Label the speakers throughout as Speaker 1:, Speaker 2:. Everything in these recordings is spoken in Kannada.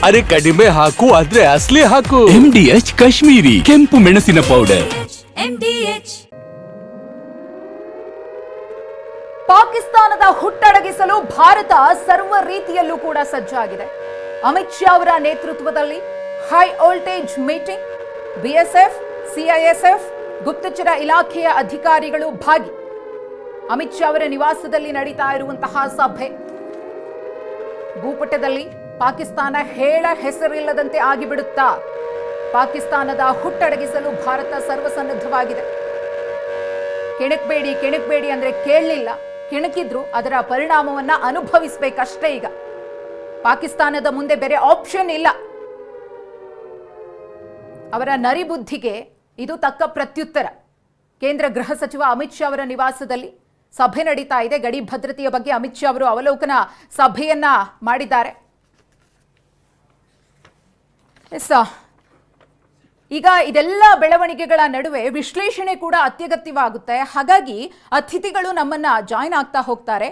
Speaker 1: ಅರೆ ಕಡಿಮೆ ಹಾಕು ಆದ್ರೆ ಅಸ್ಲಿ ಹಾಕು.
Speaker 2: MDH ಕಾಶ್ಮೀರಿ ಕೆಂಪು ಮೆಣಸಿನ ಪೌಡರ್.
Speaker 3: ಪಾಕಿಸ್ತಾನದ ಹುಟ್ಟಡಗಿಸಲು ಭಾರತ ಸರ್ವ ರೀತಿಯಲ್ಲೂ ಕೂಡ ಸಜ್ಜಾಗಿದೆ. ಅಮಿತ್ ಶಾ ಅವರ ನೇತೃತ್ವದಲ್ಲಿ high voltage meeting, BSF, CISF, ಗುಪ್ತಚರ ಇಲಾಖೆಯ ಅಧಿಕಾರಿಗಳು ಭಾಗಿ. ಅಮಿತ್ ಶಾ ಅವರ ನಿವಾಸದಲ್ಲಿ ನಡೀತಾ ಇರುವಂತಹ ಸಭೆ. ಭೂಪಟದಲ್ಲಿ ಪಾಕಿಸ್ತಾನ ಹೇಳ ಹೆಸರಿಲ್ಲದಂತೆ ಆಗಿಬಿಡುತ್ತಾ? ಪಾಕಿಸ್ತಾನದ ಹುಟ್ಟಡಗಿಸಲು ಭಾರತ ಸರ್ವಸನ್ನದ್ಧವಾಗಿದೆ. ಕೆಣಕ್ಬೇಡಿ ಅಂದ್ರೆ ಕೇಳಲಿಲ್ಲ. ಕೆಣಕಿದ್ರು ಅದರ ಪರಿಣಾಮವನ್ನ ಅನುಭವಿಸಬೇಕಷ್ಟೇ. ಈಗ ಪಾಕಿಸ್ತಾನದ ಮುಂದೆ ಬೇರೆ ಆಪ್ಷನ್ ಇಲ್ಲ. ಅವರ ನರಿಬುದ್ಧಿಗೆ ಇದು ತಕ್ಕ ಪ್ರತ್ಯುತ್ತರ. ಕೇಂದ್ರ ಗೃಹ ಸಚಿವ ಅಮಿತ್ ಶಾ ಅವರ ನಿವಾಸದಲ್ಲಿ ಸಭೆ ನಡೀತಾ ಇದೆ. ಗಡಿ ಭದ್ರತೆಯ ಬಗ್ಗೆ ಅಮಿತ್ ಶಾ ಅವರು ಅವಲೋಕನ ಸಭೆಯನ್ನ ಮಾಡಿದ್ದಾರೆ. ಈಗ ಇದೆಲ್ಲ ಬೆಳವಣಿಗೆಗಳ ನಡುವೆ ವಿಶ್ಲೇಷಣೆ ಕೂಡ ಅತ್ಯಗತ್ಯವಾಗುತ್ತೆ. ಹಾಗಾಗಿ ಅತಿಥಿಗಳು ನಮ್ಮನ್ನ ಜಾಯ್ನ್ ಆಗ್ತಾ ಹೋಗ್ತಾರೆ.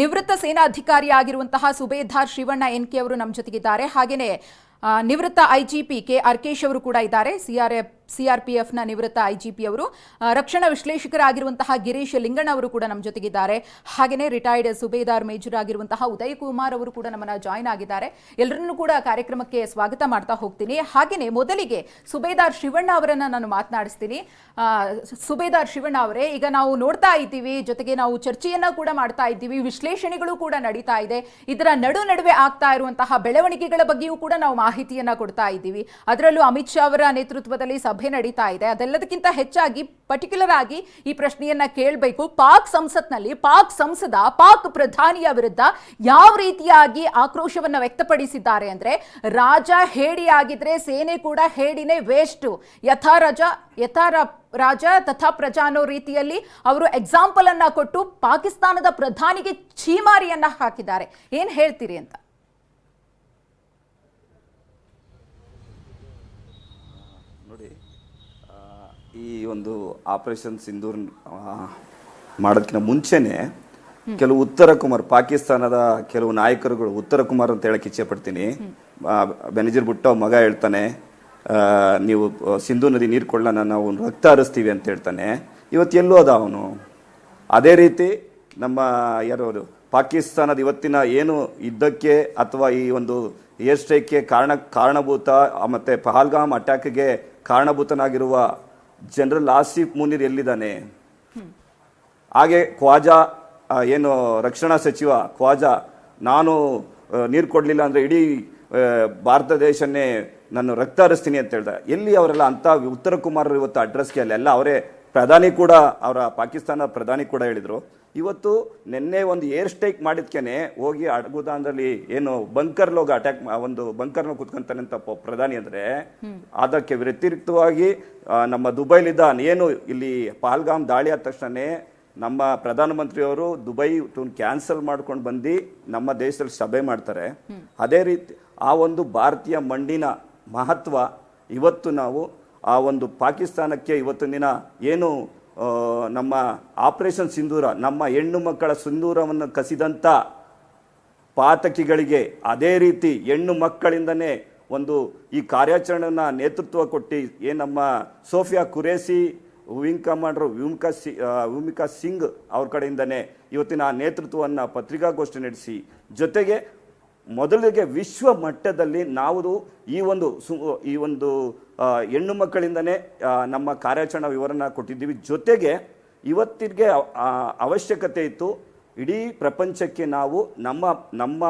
Speaker 3: ನಿವೃತ್ತ ಸೇನಾಧಿಕಾರಿ ಆಗಿರುವಂತಹ ಸುಬೇದಾರ್ ಶಿವಣ್ಣ NK ಅವರು ನಮ್ಮ ಜೊತೆಗಿದ್ದಾರೆ. ಹಾಗೇನೆ ನಿವೃತ್ತ IGP ಕೆ ಅರ್ಕೇಶ್ ಅವರು ಕೂಡ ಇದ್ದಾರೆ. CRPF ನ ನಿವೃತ್ತ IGP ಅವರು. ರಕ್ಷಣಾ ವಿಶ್ಲೇಷಕರಾಗಿರುವಂತಹ ಗಿರೀಶ್ ಲಿಂಗಣ್ಣ ಅವರು ಕೂಡ ನಮ್ಮ ಜೊತೆಗಿದ್ದಾರೆ. ಹಾಗೆಯೇ ರಿಟೈರ್ಡ್ ಸುಬೇದಾರ್ ಮೇಜರ್ ಆಗಿರುವಂತಹ ಉದಯ್ ಕುಮಾರ್ ಅವರು ಕೂಡ ನಮ್ಮನ್ನ ಜಾಯ್ನ್ ಆಗಿದ್ದಾರೆ. ಎಲ್ಲರನ್ನೂ ಕೂಡ ಕಾರ್ಯಕ್ರಮಕ್ಕೆ ಸ್ವಾಗತ ಮಾಡ್ತಾ ಹೋಗ್ತೀನಿ. ಹಾಗೆಯೇ ಮೊದಲಿಗೆ ಸುಬೇದಾರ್ ಶಿವಣ್ಣ ಅವರನ್ನ ನಾನು ಮಾತನಾಡಿಸ್ತೀನಿ. ಸುಬೇದಾರ್ ಶಿವಣ್ಣ ಅವರೇ, ಈಗ ನಾವು ನೋಡ್ತಾ ಇದ್ದೀವಿ, ಜೊತೆಗೆ ನಾವು ಚರ್ಚೆಯನ್ನ ಕೂಡ ಮಾಡ್ತಾ ಇದ್ದೀವಿ, ವಿಶ್ಲೇಷಣೆಗಳು ಕೂಡ ನಡೀತಾ ಇದೆ. ಇದರ ನಡುವೆ ಆಗ್ತಾ ಇರುವಂತಹ ಬೆಳವಣಿಗೆಗಳ ಬಗ್ಗೆಯೂ ಕೂಡ ನಾವು ಮಾಹಿತಿಯನ್ನ ಕೊಡ್ತಾ ಇದ್ದೀವಿ. ಅದರಲ್ಲೂ ಅಮಿತ್ ಶಾ ಅವರ ನೇತೃತ್ವದಲ್ಲಿ ಸಭೆ ನಡೀತಾ ಇದೆ. ಅದೆಲ್ಲದಕ್ಕಿಂತ ಹೆಚ್ಚಾಗಿ ಪರ್ಟಿಕ್ಯುಲರ್ ಆಗಿ ಈ ಪ್ರಶ್ನೆಯನ್ನ ಕೇಳಬೇಕು. ಪಾಕ್ ಸಂಸತ್ನಲ್ಲಿ ಪಾಕ್ ಸಂಸದ ಪಾಕ್ ಪ್ರಧಾನಿಯ ವಿರುದ್ಧ ಯಾವ ರೀತಿಯಾಗಿ ಆಕ್ರೋಶವನ್ನ ವ್ಯಕ್ತಪಡಿಸಿದ್ದಾರೆ ಅಂದ್ರೆ, ರಾಜ ಹೇಡಿಯಾಗಿದ್ರೆ ಸೇನೆ ಕೂಡ ಹೇಡಿನೇ, ವೇಸ್ಟ್, ಯಥಾ ರಾಜ ತಥಾ ಪ್ರಜಾ ಅನ್ನೋ ರೀತಿಯಲ್ಲಿ ಅವರು ಎಕ್ಸಾಂಪಲ್ ಅನ್ನ ಕೊಟ್ಟು ಪಾಕಿಸ್ತಾನದ ಪ್ರಧಾನಿಗೆ ಛೀಮಾರಿಯನ್ನ ಹಾಕಿದ್ದಾರೆ. ಏನ್ ಹೇಳ್ತೀರಿ ಅಂತ?
Speaker 4: ನೋಡಿ, ಈ ಒಂದು ಆಪರೇಷನ್ ಸಿಂಧೂರ್ ಮಾಡೋದಕ್ಕಿಂತ ಮುಂಚೆನೆ ಕೆಲವು ಪಾಕಿಸ್ತಾನದ ಕೆಲವು ನಾಯಕರುಗಳು ಉತ್ತರ ಕುಮಾರ್ ಅಂತ ಹೇಳಕ್ ಇಚ್ಛೆ ಪಡ್ತೀನಿ. ಬೆನಜೀರ್ ಭುಟ್ಟೋ ಮಗ ಹೇಳ್ತಾನೆ, ನೀವು ಸಿಂಧೂ ನದಿ ನೀರು ಕೊಳ್ಳೋಣ, ನಾವು ರಕ್ತ ಹರಿಸ್ತೀವಿ ಅಂತ ಹೇಳ್ತಾನೆ. ಇವತ್ತು ಎಲ್ಲೋ ಅದ ಅವನು. ಅದೇ ರೀತಿ ನಮ್ಮ ಯಾರು ಪಾಕಿಸ್ತಾನದ ಇವತ್ತಿನ ಏನು ಯುದ್ಧಕ್ಕೆ ಅಥವಾ ಈ ಒಂದು ಏರ್ ಸ್ಟ್ರೈಕ್ಗೆ ಕಾರಣಭೂತ ಮತ್ತೆ ಪಹಲ್ಗಾಮ್ ಅಟ್ಯಾಕ್ಗೆ ಕಾರಣಭೂತನಾಗಿರುವ ಜನರಲ್ ಆಸಿಫ್ ಮುನೀರ್ ಎಲ್ಲಿದ್ದಾನೆ? ಹಾಗೆ ಖ್ವಾಜಾ ಏನು ರಕ್ಷಣಾ ಸಚಿವ ಖ್ವಾಜಾ, ನಾನು ನೀರು ಕೊಡಲಿಲ್ಲ ಅಂದರೆ ಇಡೀ ಭಾರತ ದೇಶನ್ನೇ ನಾನು ರಕ್ತ ಹರಿಸ್ತೀನಿ ಅಂತ ಹೇಳ್ದ. ಎಲ್ಲಿ ಅವರೆಲ್ಲ ಅಂತ ಉತ್ತರ ಕುಮಾರ್ ಇವತ್ತು ಅಡ್ರೆಸ್ಗೆ ಅಲ್ಲೆಲ್ಲ ಅವರೇ ಪ್ರಧಾನಿ ಕೂಡ, ಅವರ ಪಾಕಿಸ್ತಾನ ಪ್ರಧಾನಿ ಕೂಡ ಹೇಳಿದರು. ಇವತ್ತು ನಿನ್ನೆ ಒಂದು ಏರ್ ಸ್ಟ್ರೈಕ್ ಮಾಡಿದ್ಕೇನೆ ಹೋಗಿ ಅಡಗುದಾನದಲ್ಲಿ ಏನು ಬಂಕರ್ಲೋಗ ಅಟ್ಯಾಕ್, ಒಂದು ಬಂಕರ್ನ ಕುತ್ಕೊಂತಾನೆ ಅಂತ ಪ್ರಧಾನಿ ಅಂದ್ರೆ, ಅದಕ್ಕೆ ವ್ಯತಿರಿಕ್ತವಾಗಿ ನಮ್ಮ ದುಬೈಲಿದ್ದ ಏನು ಇಲ್ಲಿ ಪಹಲ್ಗಾಮ್ ದಾಳಿ ಆದ ತಕ್ಷಣನೇ ನಮ್ಮ ಪ್ರಧಾನಮಂತ್ರಿಯವರು ದುಬೈ ಕ್ಯಾನ್ಸಲ್ ಮಾಡ್ಕೊಂಡು ಬಂದು ನಮ್ಮ ದೇಶದಲ್ಲಿ ಸಭೆ ಮಾಡ್ತಾರೆ. ಅದೇ ರೀತಿ ಆ ಒಂದು ಭಾರತೀಯ ಮಣ್ಣಿನ ಮಹತ್ವ ಇವತ್ತು ನಾವು ಆ ಒಂದು ಪಾಕಿಸ್ತಾನಕ್ಕೆ ಇವತ್ತಿನ ದಿನ ಏನು ನಮ್ಮ ಆಪರೇಷನ್ ಸಿಂಧೂರ, ನಮ್ಮ ಹೆಣ್ಣು ಮಕ್ಕಳ ಸಿಂಧೂರವನ್ನು ಕಸಿದಂಥ ಪಾತಕಿಗಳಿಗೆ ಅದೇ ರೀತಿ ಹೆಣ್ಣು ಮಕ್ಕಳಿಂದನೇ ಒಂದು ಈ ಕಾರ್ಯಾಚರಣೆಯನ್ನು ನೇತೃತ್ವ ಕೊಟ್ಟು ಏನು ನಮ್ಮ ಸೋಫಿಯಾ ಕುರೇಸಿ ವಿಂಗ್ ಕಮಾಂಡರ್ ವ್ಯೂಮಿಕಾ ಸಿಂಗ್ ಅವ್ರ ಕಡೆಯಿಂದನೇ ಇವತ್ತಿನ ಆ ನೇತೃತ್ವವನ್ನು ಪತ್ರಿಕಾಗೋಷ್ಠಿ ನಡೆಸಿ, ಜೊತೆಗೆ ಮೊದಲಿಗೆ ವಿಶ್ವ ಮಟ್ಟದಲ್ಲಿ ನಾವು ಈ ಒಂದು ಹೆಣ್ಣು ಮಕ್ಕಳಿಂದನೇ ನಮ್ಮ ಕಾರ್ಯಾಚರಣಾ ವಿವರಣ ಕೊಟ್ಟಿದ್ದೀವಿ. ಜೊತೆಗೆ ಇವತ್ತಿಗೆ ಅವಶ್ಯಕತೆ ಇತ್ತು ಇಡೀ ಪ್ರಪಂಚಕ್ಕೆ ನಾವು ನಮ್ಮ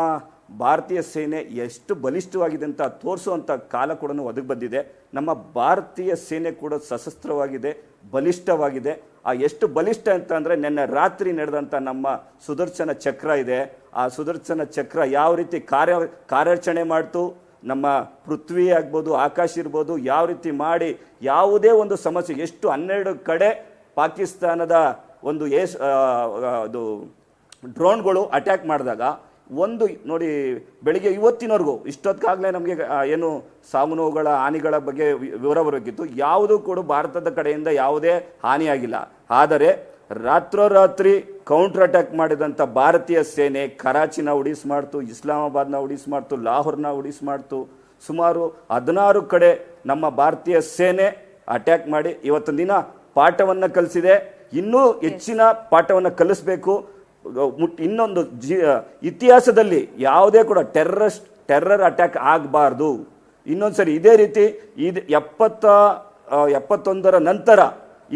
Speaker 4: ಭಾರತೀಯ ಸೇನೆ ಎಷ್ಟು ಬಲಿಷ್ಠವಾಗಿದೆ ಅಂತ ತೋರಿಸುವಂಥ ಕಾಲ ಕೂಡ ಒದಗಿ ಬಂದಿದೆ. ನಮ್ಮ ಭಾರತೀಯ ಸೇನೆ ಕೂಡ ಸಶಸ್ತ್ರವಾಗಿದೆ, ಬಲಿಷ್ಠವಾಗಿದೆ. ಆ ಎಷ್ಟು ಬಲಿಷ್ಠ ಅಂತ ಅಂದರೆ, ನಿನ್ನೆ ರಾತ್ರಿ ನಡೆದಂಥ ನಮ್ಮ ಸುದರ್ಶನ ಚಕ್ರ ಇದೆ. ಆ ಸುದರ್ಶನ ಚಕ್ರ ಯಾವ ರೀತಿ ಕಾರ್ಯಾಚರಣೆ ಮಾಡ್ತು, ನಮ್ಮ ಪೃಥ್ವಿ ಆಗ್ಬೋದು, ಆಕಾಶ ಇರ್ಬೋದು, ಯಾವ ರೀತಿ ಮಾಡಿ ಯಾವುದೇ ಒಂದು ಸಮಸ್ಯೆ, ಎಷ್ಟು 12 ಕಡೆ ಪಾಕಿಸ್ತಾನದ ಒಂದು ಅದು ಡ್ರೋನ್ಗಳು ಅಟ್ಯಾಕ್ ಮಾಡಿದಾಗ ಒಂದು ನೋಡಿ, ಬೆಳಿಗ್ಗೆ ಇವತ್ತಿನವರೆಗೂ ಇಷ್ಟೊತ್ತಾಗಲೇ ನಮಗೆ ಏನು ಸಾವು ನೋವುಗಳ ಹಾನಿಗಳ ಬಗ್ಗೆ ವಿವರ ಬರಬೇಕಿತ್ತು. ಯಾವುದೂ ಕೂಡ ಭಾರತದ ಕಡೆಯಿಂದ ಯಾವುದೇ ಹಾನಿಯಾಗಿಲ್ಲ. ಆದರೆ ರಾತ್ರೋರಾತ್ರಿ ಕೌಂಟರ್ ಅಟ್ಯಾಕ್ ಮಾಡಿದಂಥ ಭಾರತೀಯ ಸೇನೆ ಕರಾಚಿನ ಉಡಿಸ್ ಮಾಡ್ತು, ಇಸ್ಲಾಮಾಬಾದ್ನ ಉಡಿಸ್ ಮಾಡ್ತು, ಲಾಹೋರ್ನ ಉಡಿಸ್ ಮಾಡ್ತು. ಸುಮಾರು 16 ಕಡೆ ನಮ್ಮ ಭಾರತೀಯ ಸೇನೆ ಅಟ್ಯಾಕ್ ಮಾಡಿ ಇವತ್ತಿನ ದಿನ ಪಾಠವನ್ನು ಕಲಿಸಿದೆ. ಇನ್ನೂ ಹೆಚ್ಚಿನ ಪಾಠವನ್ನು ಕಲಿಸ್ಬೇಕು. ಇನ್ನೊಂದು ಇತಿಹಾಸದಲ್ಲಿ ಯಾವುದೇ ಕೂಡ ಟೆರ್ರರ್ ಅಟ್ಯಾಕ್ ಆಗಬಾರ್ದು. ಇನ್ನೊಂದ್ಸರಿ ಇದೇ ರೀತಿ 71ರ ನಂತರ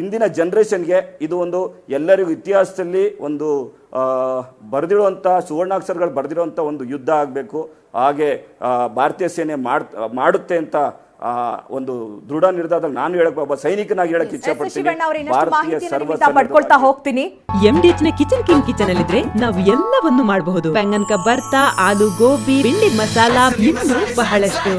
Speaker 4: ಇಂದಿನ ಜನರೇಷನ್ಗೆ ಇದು ಒಂದು ಎಲ್ಲರಿಗೂ ಇತಿಹಾಸದಲ್ಲಿ ಒಂದು ಬರೆದಿರುವಂಥ ಸುವರ್ಣಾಕ್ಷರಗಳು ಬರೆದಿರುವಂಥ ಒಂದು ಯುದ್ಧ ಆಗಬೇಕು. ಹಾಗೆ ಭಾರತೀಯ ಸೇನೆ ಮಾಡುತ್ತೆ ಅಂತ ಒಂದು ದೃಢ ನಿರ್ಧಾರದಲ್ಲಿ ನಾನು ಹೇಳಕ್ ಒಬ್ಬ ಸೈನಿಕನಾಗಿ ಹೇಳಕ್ ಇಚ್ಛೆಪಡ್ತೀನಿ. ಭಾರತೀಯ
Speaker 5: ಪಡ್ಕೊಳ್ತಾ ಹೋಗ್ತೀನಿ. MDH ನ ಕಿಚನ್ ಅಲ್ಲಿದ್ರೆ ನಾವು ಎಲ್ಲವನ್ನು ಮಾಡಬಹುದು. ಬೆಂಗನ್ ಕಾ ಬರ್ತಾ, ಆಲೂ ಗೋಬಿ, ಭಿಂಡಿ ಮಸಾಲಾ, ಇನ್ನೂ ಬಹಳಷ್ಟು.